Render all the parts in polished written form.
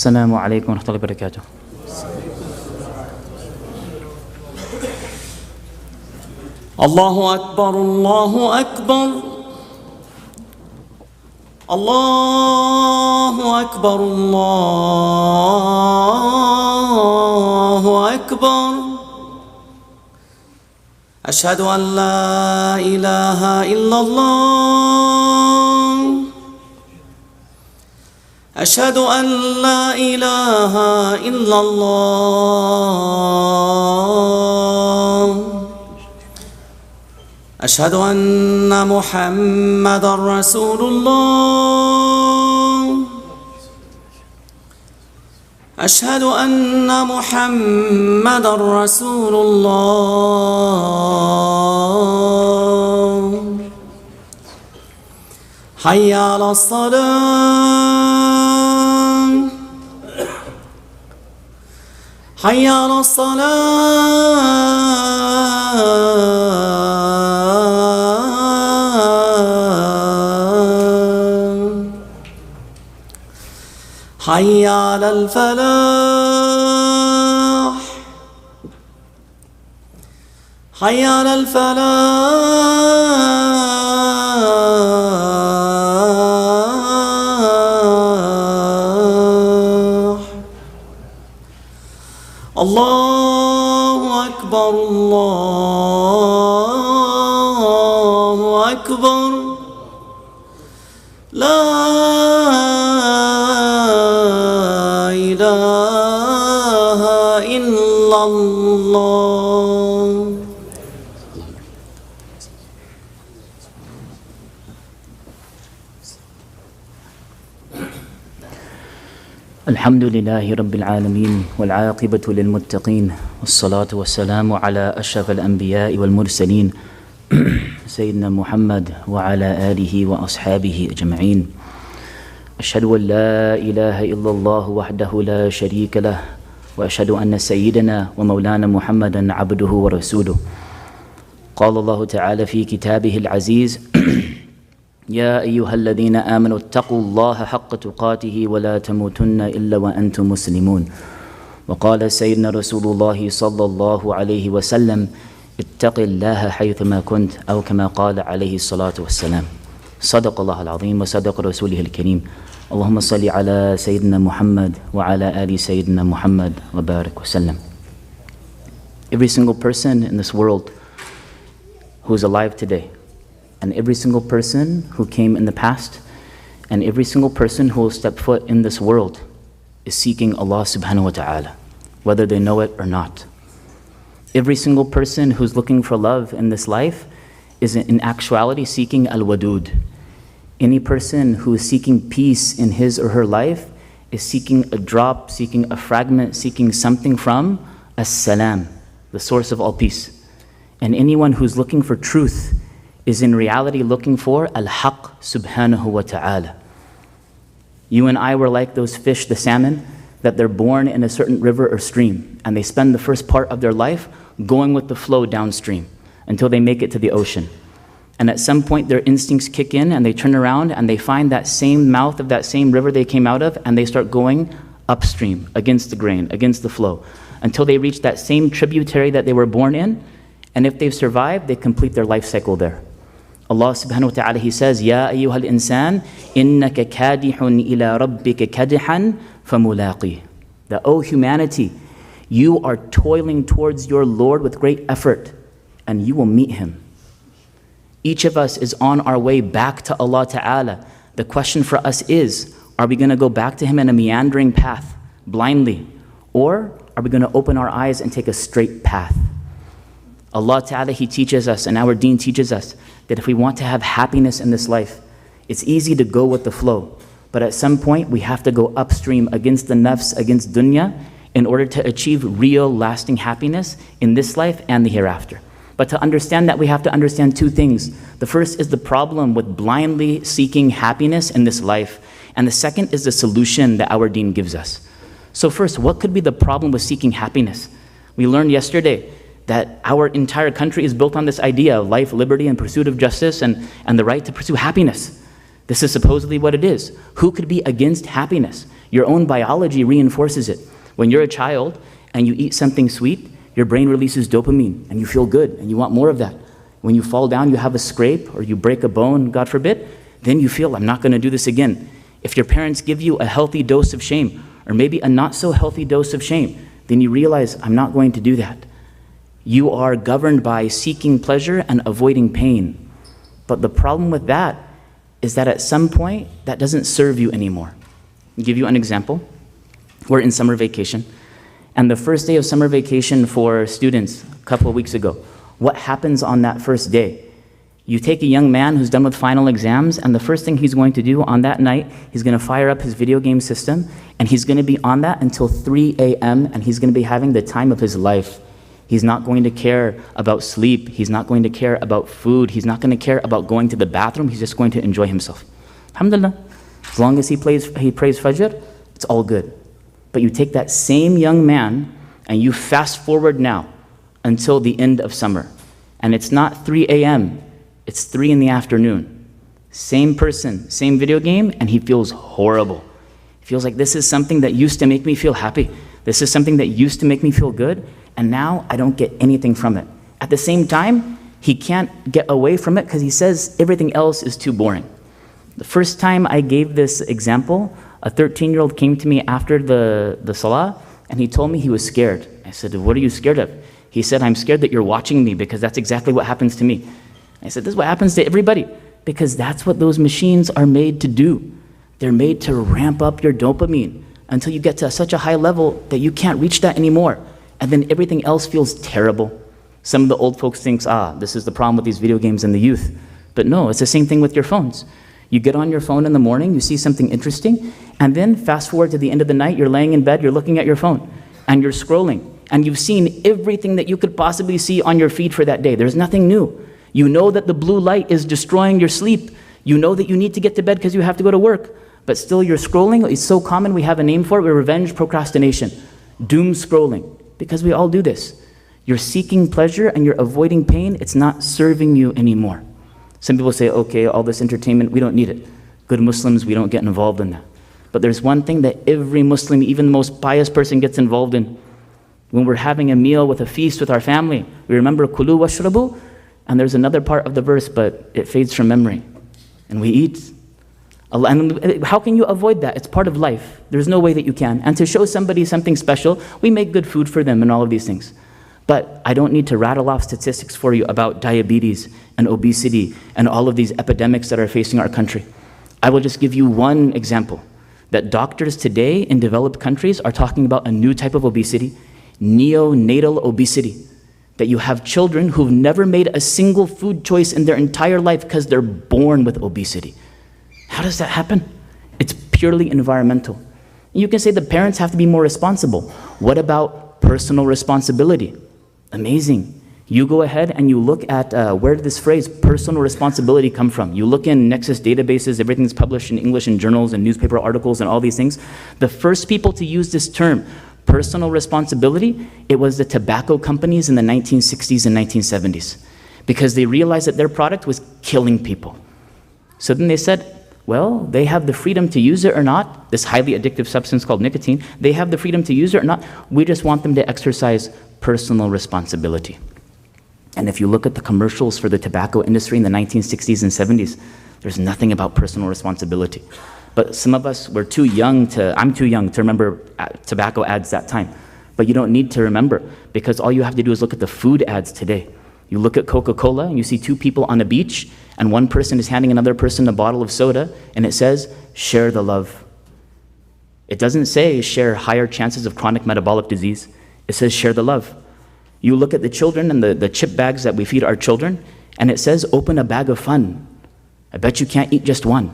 Assalamu alaikum wa rahmatullahi wa barakatuh. Allahu Akbar, Allahu Akbar. Allahu Akbar, Allahu Akbar. Ashhadu an la ilaha illallah. Ashhadu an la ilaha illallah. أشهد أن محمد رسول الله. أشهد أن محمد رسول الله. حي على الصلاة. حي على الصلاة. حي على الفلاح. حي على الفلاح. الله أكبر، الله أكبر. لا إله إلا الله. الحمد لله رب العالمين والعاقبة للمتقين والصلاة والسلام على أشرف الأنبياء والمرسلين سيدنا محمد وعلى آله وأصحابه أجمعين. أشهد أن لا إله إلا الله وحده لا شريك له وأشهد أن سيدنا ومولانا محمدا عبده ورسوله. قال الله تعالى في كتابه العزيز: يا أيها الذين آمنوا اتقوا الله حق تقاته ولا تموتن إلا وأنتم مسلمون. وقال سيدنا رسول الله صلى الله عليه وسلم: اتق الله حيثما كنت، أو كما قال عليه الصلاة والسلام. صدق الله العظيم وصدق رسوله الكريم. اللهم صل على سيدنا محمد وعلى آل سيدنا محمد وبارك وسلم. Every single person in this world who is alive today, and every single person who came in the past, and every single person who will step foot in this world is seeking Allah subhanahu wa ta'ala, whether they know it or not. Every single person who's looking for love in this life is in actuality seeking al-wadud. Any person who is seeking peace in his or her life is seeking a drop, seeking a fragment, seeking something from as-salam, the source of all peace. And anyone who's looking for truth is in reality looking for al-haq subhanahu wa ta'ala. You and I were like those fish, the salmon, that they're born in a certain river or stream, and they spend the first part of their life going with the flow downstream until they make it to the ocean. And at some point their instincts kick in and they turn around and they find that same mouth of that same river they came out of, and they start going upstream against the grain, against the flow, until they reach that same tributary that they were born in. And if they've survived, they complete their life cycle there. Allah subhanahu wa ta'ala, He says, Ya ayyuhal insan, innaka kadihun ila rabbika kadihan famulaqi. That, O humanity, you are toiling towards your Lord with great effort, and you will meet Him. Each of us is on our way back to Allah Ta'ala. The question for us is, are we going to go back to Him in a meandering path, blindly? Or are we going to open our eyes and take a straight path? Allah Ta'ala, He teaches us, and our deen teaches us, that if we want to have happiness in this life, it's easy to go with the flow. But at some point, we have to go upstream against the nafs, against dunya, in order to achieve real, lasting happiness in this life and the hereafter. But to understand that, we have to understand two things. The first is the problem with blindly seeking happiness in this life. And the second is the solution that our deen gives us. So first, what could be the problem with seeking happiness? We learned yesterday that our entire country is built on this idea of life, liberty, and pursuit of justice, and the right to pursue happiness. This is supposedly what it is. Who could be against happiness? Your own biology reinforces it. When you're a child and you eat something sweet, your brain releases dopamine and you feel good and you want more of that. When you fall down, you have a scrape or you break a bone, God forbid, then you feel, I'm not going to do this again. If your parents give you a healthy dose of shame, or maybe a not so healthy dose of shame, then you realize, I'm not going to do that. You are governed by seeking pleasure and avoiding pain. But the problem with that is that at some point, that doesn't serve you anymore. I'll give you an example. We're in summer vacation, and the first day of summer vacation for students, a couple of weeks ago, what happens on that first day? You take a young man who's done with final exams, and the first thing he's going to do on that night, he's going to fire up his video game system, and he's going to be on that until 3 a.m., and he's going to be having the time of his life. He's not going to care about sleep. He's not going to care about food. He's not going to care about going to the bathroom. He's just going to enjoy himself. Alhamdulillah. As long as he prays Fajr, it's all good. But you take that same young man, and you fast forward now until the end of summer. And it's not 3 a.m., it's 3 in the afternoon. Same person, same video game, and he feels horrible. He feels like this is something that used to make me feel happy. This is something that used to make me feel good, and now I don't get anything from it. At the same time, he can't get away from it because he says everything else is too boring. The first time I gave this example, a 13-year-old came to me after the salah, and he told me he was scared. I said, what are you scared of? He said, I'm scared that you're watching me because that's exactly what happens to me. I said, this is what happens to everybody, because that's what those machines are made to do. They're made to ramp up your dopamine until you get to such a high level that you can't reach that anymore. And then everything else feels terrible. Some of the old folks think, this is the problem with these video games and the youth. But no, it's the same thing with your phones. You get on your phone in the morning, you see something interesting, and then fast forward to the end of the night, you're laying in bed, you're looking at your phone, and you're scrolling. And you've seen everything that you could possibly see on your feed for that day. There's nothing new. You know that the blue light is destroying your sleep. You know that you need to get to bed because you have to go to work. But still you're scrolling. It's so common, we have a name for it. We're revenge procrastination. Doom scrolling. Because we all do this. You're seeking pleasure and you're avoiding pain. It's not serving you anymore. Some people say, okay, all this entertainment, we don't need it. Good Muslims, we don't get involved in that. But there's one thing that every Muslim, even the most pious person, gets involved in. When we're having a meal with a feast with our family, we remember kulu washrabu, and there's another part of the verse, but it fades from memory. And we eat. And how can you avoid that? It's part of life. There's no way that you can. And to show somebody something special, we make good food for them and all of these things. But I don't need to rattle off statistics for you about diabetes and obesity and all of these epidemics that are facing our country. I will just give you one example, that doctors today in developed countries are talking about a new type of obesity, neonatal obesity. That you have children who've never made a single food choice in their entire life because they're born with obesity. How does that happen? It's purely environmental. You can say the parents have to be more responsible. What about personal responsibility? Amazing. You go ahead and you look at where did this phrase personal responsibility come from? You look in Nexus databases, everything's published in English in journals and newspaper articles and all these things. The first people to use this term, personal responsibility, it was the tobacco companies in the 1960s and 1970s, because they realized that their product was killing people. So then they said, well, they have the freedom to use it or not, this highly addictive substance called nicotine, they have the freedom to use it or not, we just want them to exercise personal responsibility. And if you look at the commercials for the tobacco industry in the 1960s and 70s, there's nothing about personal responsibility. But some of us, I'm too young to remember tobacco ads that time. But you don't need to remember, because all you have to do is look at the food ads today. You look at Coca-Cola and you see two people on a beach and one person is handing another person a bottle of soda and it says, share the love. It doesn't say share higher chances of chronic metabolic disease. It says share the love. You look at the children and the chip bags that we feed our children and it says open a bag of fun. I bet you can't eat just one.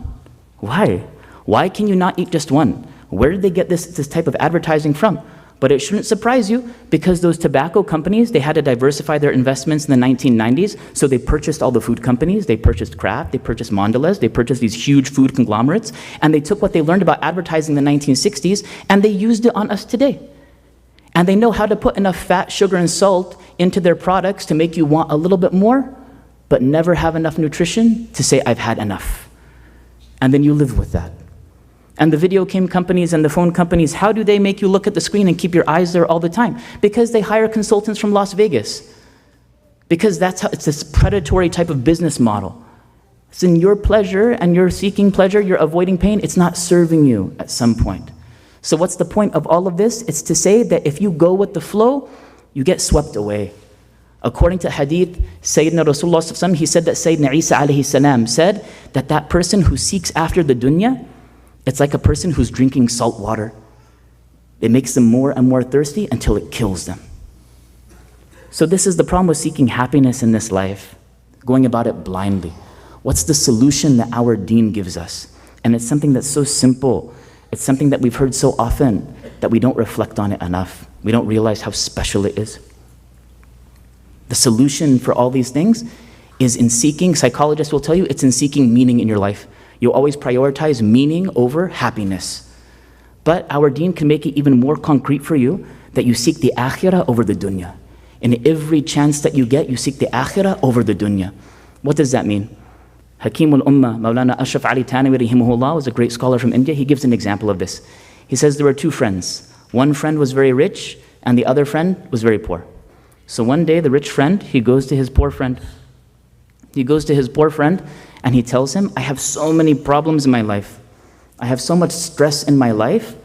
Why? Why can you not eat just one? Where did they get this type of advertising from? But it shouldn't surprise you, because those tobacco companies, they had to diversify their investments in the 1990s, so they purchased all the food companies, they purchased Kraft, they purchased Mondelez, they purchased these huge food conglomerates, and they took what they learned about advertising in the 1960s, and they used it on us today. And they know how to put enough fat, sugar, and salt into their products to make you want a little bit more, but never have enough nutrition to say, I've had enough. And then you live with that. And the video game companies and the phone companies, how do they make you look at the screen and keep your eyes there all the time? Because they hire consultants from Las Vegas. Because it's this predatory type of business model. It's in your pleasure and you're seeking pleasure, you're avoiding pain, it's not serving you at some point. So what's the point of all of this? It's to say that if you go with the flow, you get swept away. According to hadith, Sayyidina Rasulullah, he said that Sayyidina Isa alayhi salam said that person who seeks after the dunya, it's like a person who's drinking salt water. It makes them more and more thirsty until it kills them. So this is the problem with seeking happiness in this life, going about it blindly. What's the solution that our deen gives us? And it's something that's so simple. It's something that we've heard so often that we don't reflect on it enough. We don't realize how special it is. The solution for all these things is in seeking, psychologists will tell you, it's in seeking meaning in your life. You'll always prioritize meaning over happiness. But our deen can make it even more concrete for you that you seek the akhirah over the dunya. In every chance that you get, you seek the akhirah over the dunya. What does that mean? Hakim al-Ummah, Maulana Ashraf Ali Thanwi rahimahullah, was a great scholar from India. He gives an example of this. He says there were two friends. One friend was very rich and the other friend was very poor. So one day the rich friend, he goes to his poor friend. He goes to his poor friend and he tells him, I have so many problems in my life. I have so much stress in my life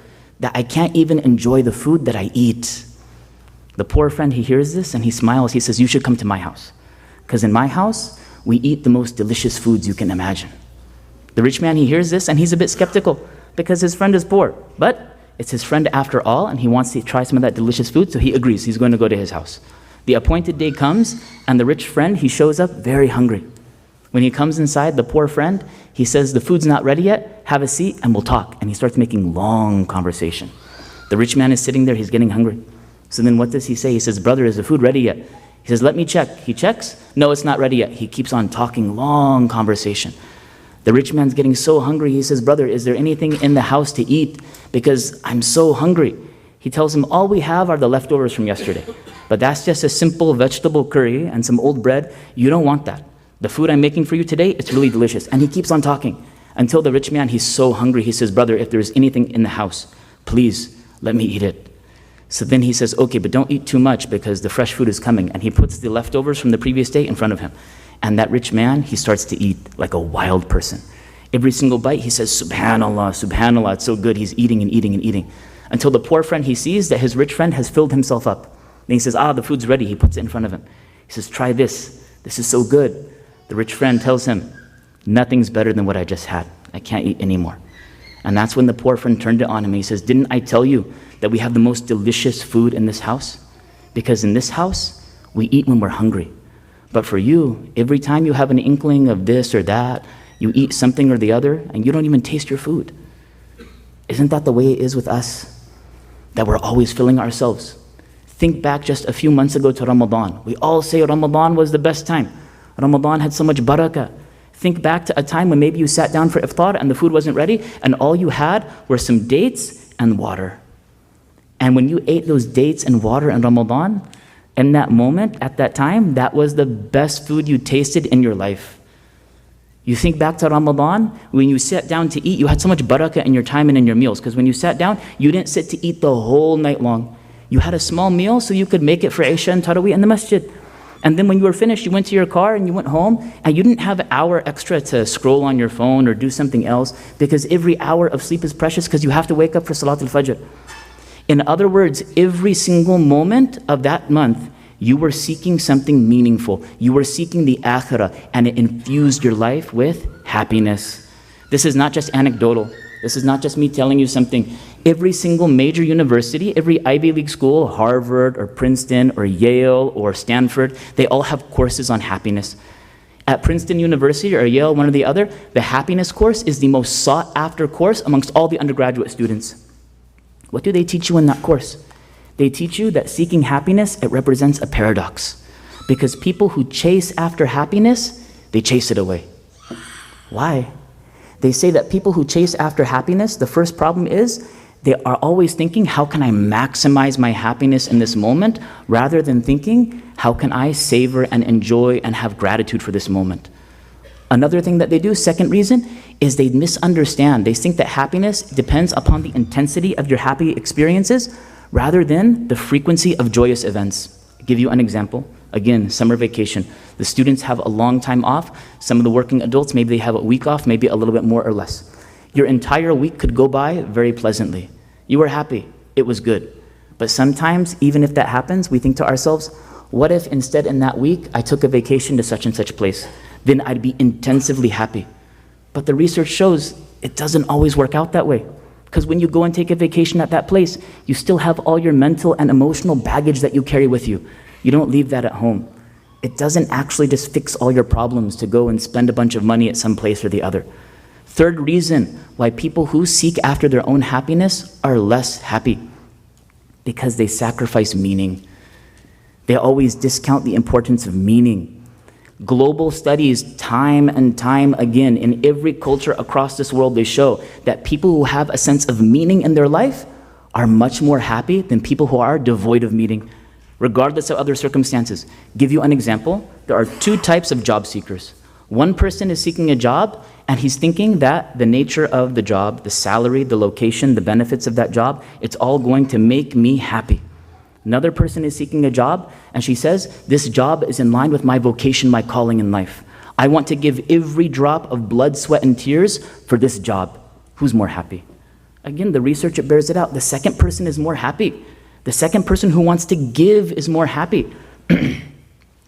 that I can't even enjoy the food that I eat. The poor friend, he hears this and he smiles. He says, you should come to my house. Because in my house, we eat the most delicious foods you can imagine. The rich man, he hears this and he's a bit skeptical because his friend is poor. But it's his friend after all and he wants to try some of that delicious food, so he agrees. He's going to go to his house. The appointed day comes and the rich friend, he shows up very hungry. When he comes inside, the poor friend, he says, the food's not ready yet, have a seat and we'll talk. And he starts making long conversation. The rich man is sitting there, he's getting hungry. So then what does he say? He says, brother, is the food ready yet? He says, let me check. He checks. No, it's not ready yet. He keeps on talking, long conversation. The rich man's getting so hungry. He says, brother, is there anything in the house to eat? Because I'm so hungry. He tells him, all we have are the leftovers from yesterday. But that's just a simple vegetable curry and some old bread. You don't want that. The food I'm making for you today, it's really delicious. And he keeps on talking until the rich man, he's so hungry. He says, brother, if there's anything in the house, please let me eat it. So then he says, okay, but don't eat too much because the fresh food is coming. And he puts the leftovers from the previous day in front of him. And that rich man, he starts to eat like a wild person. Every single bite, he says, subhanallah, subhanallah, it's so good. He's eating and eating and eating. Until the poor friend, he sees that his rich friend has filled himself up. Then he says, the food's ready. He puts it in front of him. He says, try this. This is so good. The rich friend tells him, nothing's better than what I just had. I can't eat anymore. And that's when the poor friend turned it on him. He says, didn't I tell you that we have the most delicious food in this house? Because in this house, we eat when we're hungry. But for you, every time you have an inkling of this or that, you eat something or the other, and you don't even taste your food. Isn't that the way it is with us? That we're always filling ourselves. Think back just a few months ago to Ramadan. We all say Ramadan was the best time. Ramadan had so much barakah. Think back to a time when maybe you sat down for iftar and the food wasn't ready, and all you had were some dates and water. And when you ate those dates and water in Ramadan, in that moment, at that time, that was the best food you tasted in your life. You think back to Ramadan, when you sat down to eat, you had so much barakah in your time and in your meals, because when you sat down, you didn't sit to eat the whole night long. You had a small meal so you could make it for Isha and Taraweeh in the masjid. And then when you were finished, you went to your car and you went home, and you didn't have an hour extra to scroll on your phone or do something else, because every hour of sleep is precious because you have to wake up for Salatul Fajr. In other words, every single moment of that month, you were seeking something meaningful. You were seeking the akhirah, and it infused your life with happiness. This is not just anecdotal. This is not just me telling you something. Every single major university, every Ivy League school, Harvard or Princeton or Yale or Stanford, they all have courses on happiness. At Princeton University or Yale, one or the other, the happiness course is the most sought after course amongst all the undergraduate students. What do they teach you in that course? They teach you that seeking happiness, it represents a paradox. Because people who chase after happiness, they chase it away. Why? They say that people who chase after happiness, the first problem is they are always thinking, how can I maximize my happiness in this moment, rather than thinking, how can I savor and enjoy and have gratitude for this moment? Another thing that they do, second reason, is they misunderstand. They think that happiness depends upon the intensity of your happy experiences rather than the frequency of joyous events. I'll give you an example. Again, summer vacation. The students have a long time off. Some of the working adults, maybe they have a week off, maybe a little bit more or less. Your entire week could go by very pleasantly. You were happy. It was good. But sometimes, even if that happens, we think to ourselves, what if instead in that week I took a vacation to such and such place? Then I'd be intensively happy. But the research shows it doesn't always work out that way. Because when you go and take a vacation at that place, you still have all your mental and emotional baggage that you carry with you. You don't leave that at home. It doesn't actually just fix all your problems to go and spend a bunch of money at some place or the other. Third reason why people who seek after their own happiness are less happy, because they sacrifice meaning. They always discount the importance of meaning. Global studies, time and time again, in every culture across this world, they show that people who have a sense of meaning in their life are much more happy than people who are devoid of meaning, regardless of other circumstances. Give you an example. There are two types of job seekers. One person is seeking a job, and he's thinking that the nature of the job, the salary, the location, the benefits of that job, it's all going to make me happy. Another person is seeking a job, and she says, this job is in line with my vocation, my calling in life. I want to give every drop of blood, sweat, and tears for this job. Who's more happy? Again, the research, it bears it out. The second person is more happy. The second person who wants to give is more happy.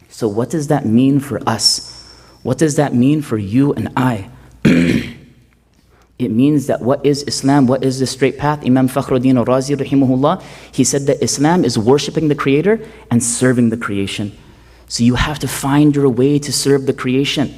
So what does that mean for us? What does that mean for you and I? It means that what is Islam, what is the straight path? Imam Fakhruddin al-Razi rahimahullah, he said that Islam is worshiping the Creator and serving the creation. So you have to find your way to serve the creation.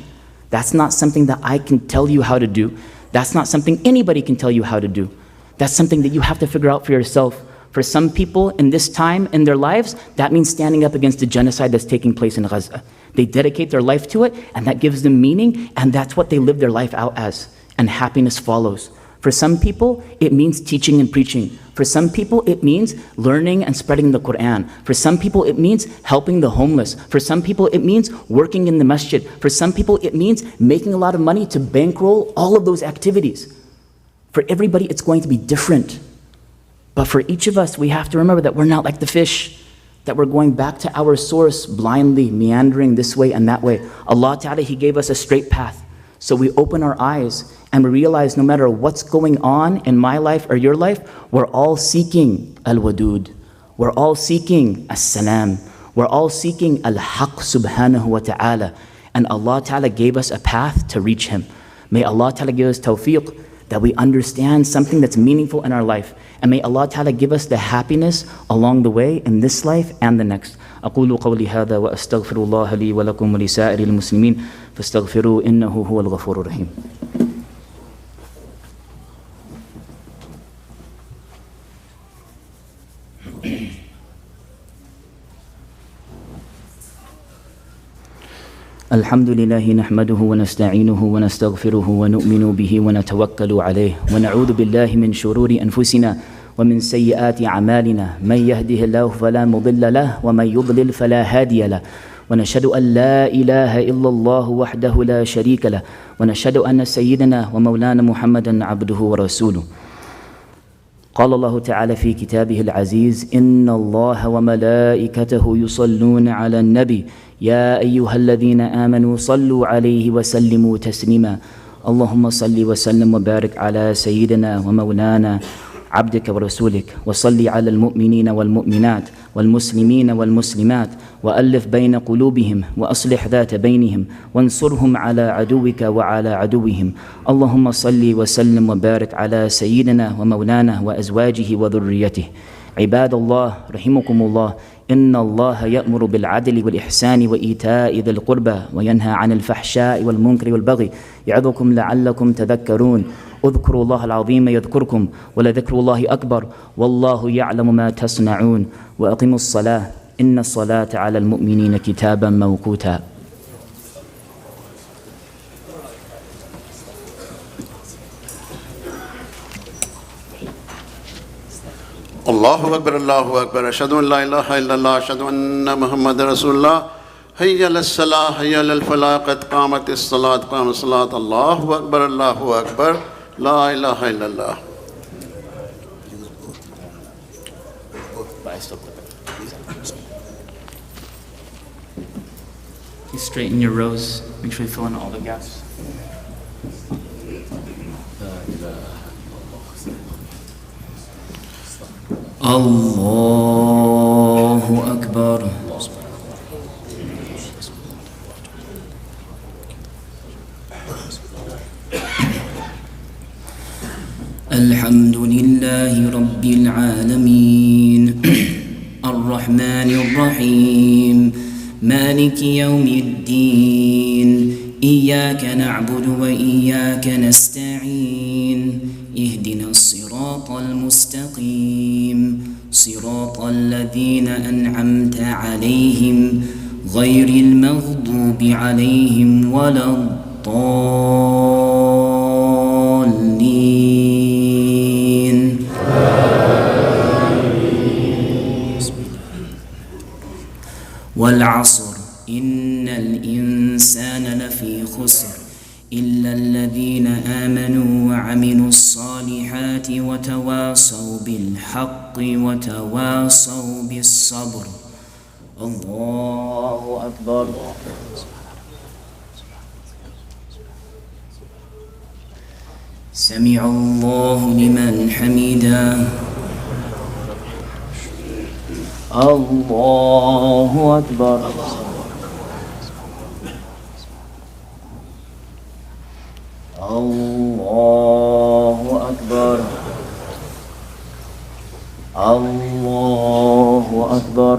That's not something that I can tell you how to do. That's not something anybody can tell you how to do. That's something that you have to figure out for yourself. For some people in this time in their lives, that means standing up against the genocide that's taking place in Gaza. They dedicate their life to it, and that gives them meaning, and that's what they live their life out as. And happiness follows. For some people, it means teaching and preaching. For some people, it means learning and spreading the Quran. For some people, it means helping the homeless. For some people, it means working in the masjid. For some people, it means making a lot of money to bankroll all of those activities. For everybody, it's going to be different. But for each of us, we have to remember that we're not like the fish, that we're going back to our source blindly, meandering this way and that way. Allah Ta'ala, He gave us a straight path. So we open our eyes and we realize no matter what's going on in my life or your life, we're all seeking al-wadud. We're all seeking as-salam. We're all seeking al-haq subhanahu wa ta'ala. And Allah Ta'ala gave us a path to reach Him. May Allah Ta'ala give us tawfiq that we understand something that's meaningful in our life. And may Allah Ta'ala give us the happiness along the way in this life and the next. أقول قولي هذا وأستغفر الله لي ولكم ولسائر المسلمين فاستغفروه إنه هو الغفور الرحيم. الحمد لله نحمده ونستعينه ونستغفره ونؤمن به ونتوكل عليه ونعوذ بالله من شرور أنفسنا ومن سيئات أعمالنا من يهده الله فلا مضل له ومن يضلل فلا هادي له ونشهد أن لا إله إلا الله وحده لا شريك له ونشهد أن سيدنا ومولانا محمدا عبده ورسوله. قال الله تعالى في كتابه العزيز إن الله وملائكته يصلون على النبي يا أيها الذين آمنوا صلوا عليه وسلموا تسليما اللهم صل وسلم وبارك على سيدنا ومولانا عبدك ورسولك وصل على المؤمنين والمؤمنات والمسلمين والمسلمات وألف بين قلوبهم وأصلح ذات بينهم وانصرهم على عدوك وعلى عدوهم اللهم صل وسلم وبارك على سيدنا ومولانا وأزواجه وذريته. عباد الله رحمكم الله إن الله يأمر بالعدل والإحسان وإيتاء ذي القربى وينهى عن الفحشاء والمنكر والبغي يعظكم لعلكم تذكرون اذكروا الله العظيم يذكركم ولذكر الله أكبر والله يعلم ما تصنعون وأقيموا الصلاة إن الصلاة على المؤمنين كتابا موقوتا. الله أكبر الله أكبر أشهد أن لا إله إلا الله أشهد أن محمد رسول الله هيا للصلاة هيا للفلاح قد قامت الصلاة قام الصلاة الله أكبر الله أكبر لا إله إلا الله. You straighten your rows. Make sure you fill in all the gaps. Allahu Akbar. الحمد لله رب العالمين الرحمن الرحيم مالك يوم الدين إياك نعبد وإياك نستعين اهدنا الصراط المستقيم صراط الذين أنعمت عليهم غير المغضوب عليهم ولا الضالين. والعصر إن الإنسان لفي خسر إلا الذين آمنوا وعملوا الصالحات وتواصوا بالحق وتواصوا بالصبر. الله أكبر. سمع الله لمن حمده. الله أكبر. الله أكبر. الله أكبر.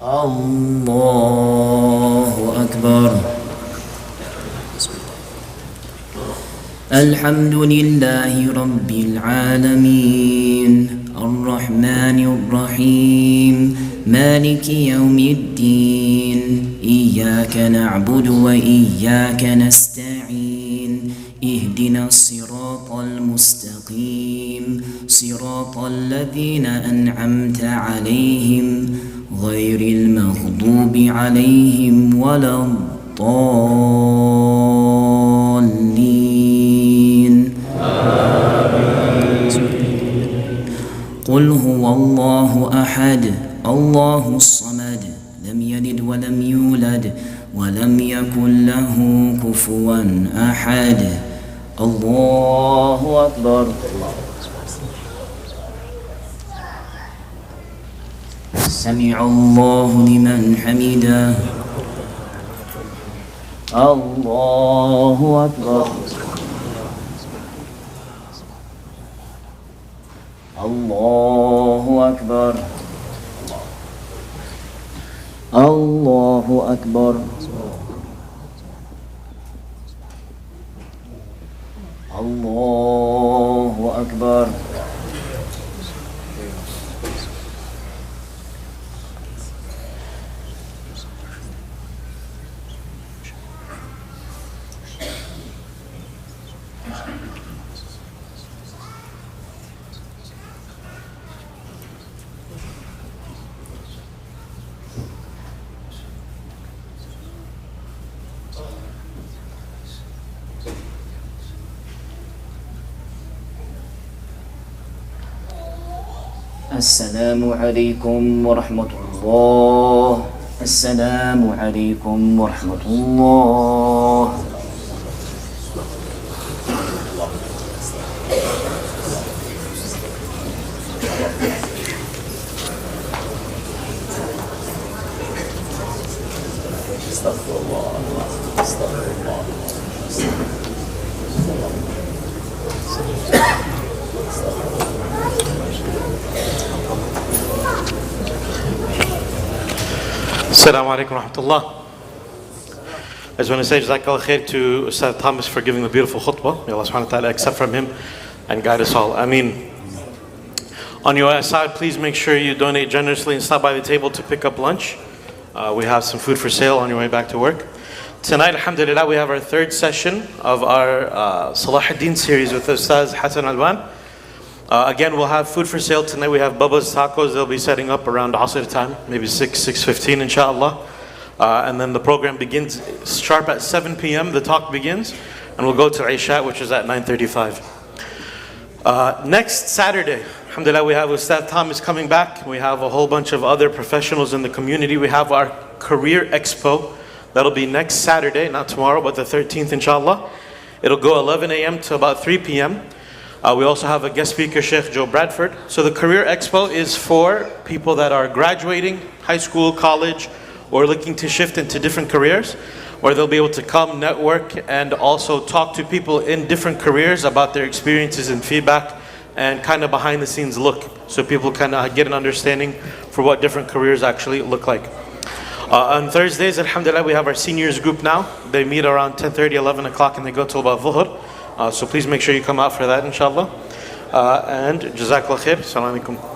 الله أكبر. الحمد لله رب العالمين الرحمن الرحيم مالك يوم الدين إياك نعبد وإياك نستعين اهدنا الصراط المستقيم صراط الذين أنعمت عليهم غير المغضوب عليهم ولا الضالين. قل هو الله أحد الله الصمد لم يلد ولم يولد ولم يكن له كفوا أحد. الله أكبر. سمع الله لمن حمده. الله أكبر. الله أكبر. الله أكبر. الله أكبر. السلام عليكم ورحمة الله. السلام عليكم ورحمة الله. استغفر الله. استغفر الله. Assalamu alaikum wa rahmatullah. I just want to say Jazakallah khair to Ustad Thomas for giving the beautiful khutbah. May Allah subhanahu wa ta'ala accept from him and guide us all. Ameen. On your side, please make sure you donate generously and stop by the table to pick up lunch. We have some food for sale on your way back to work. Tonight, alhamdulillah, we have our third session of our Salahuddin series with Ustaz Hassan Alban. Again, we'll have food for sale tonight. We have Bubba's Tacos. They'll be setting up around Asr time, maybe 6:15 inshallah. And then the program begins sharp at 7 p.m. The talk begins, and we'll go to Isha, which is at 9:35. Next Saturday, alhamdulillah, we have Ustd Thomas coming back. We have a whole bunch of other professionals in the community. We have our Career Expo. That'll be next Saturday, not tomorrow, but the 13th inshallah. It'll go 11 a.m. to about 3 p.m. We also have a guest speaker, Sheikh Joe Bradford. So the Career Expo is for people that are graduating high school, college, or looking to shift into different careers, where they'll be able to come, network, and also talk to people in different careers about their experiences and feedback, and kind of behind the scenes look, so people kind of get an understanding for what different careers actually look like. On Thursdays, alhamdulillah, we have our seniors group now. They meet around 10:30, 11 o'clock, and they go till about Dhuhr. So please make sure you come out for that, inshallah. And Jazakallah khair. Assalamu alaikum.